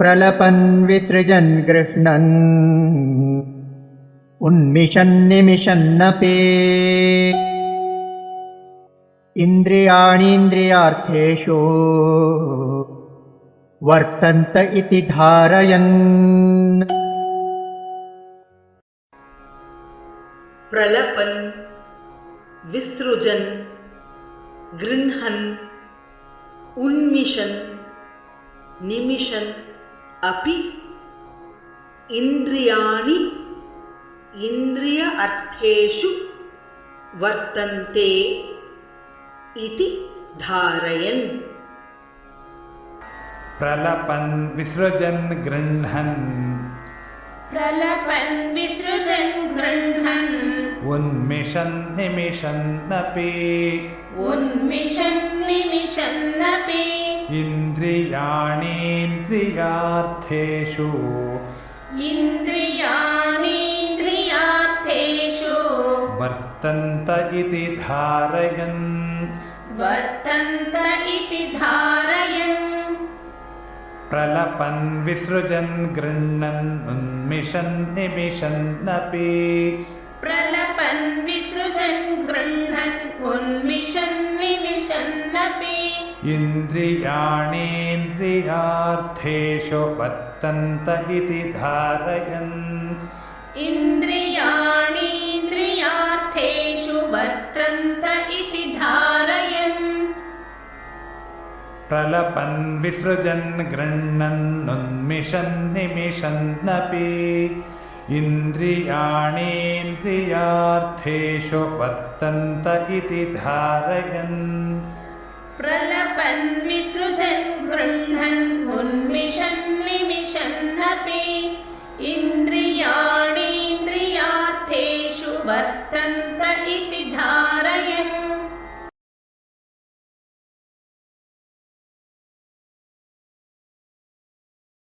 प्रलपन् विसृजन् गृह्णन् उन्मिषन् निमिषन्नपि इन्द्रियाणीन्द्रियार्थेषु वर्तन्त इति धारयन्। प्रलपन् विसृजन् गृह्णन् उन्मिषन् निमिषन् अपि इन्द्रियाणि इन्द्रिय अर्थेषु वर्तन्ते इति धारयन्। प्रलपन् विसृजन् गृह्णन् उन्मिषन् निमिषन्नपि इन्द्रियाणीन्द्रियार्थेषु वर्तन्त इति धारयन्। प्रलपन् विसृजन् गृह्णन् उन्मिषन् निमिषन्नपि इन्द्रियाणीन्द्रियार्थेषु वर्तन्त इति धारयन्। प्रलपन् विसृजन् गृह्णन् उन्मिषन् निमिषन्नपि इन्द्रियाणीन्द्रियार्थेषु वर्तन्त इति धारयन्। इन्द्रियाणीन्द्रियार्थेषु वर्तन्त इति धारयन्।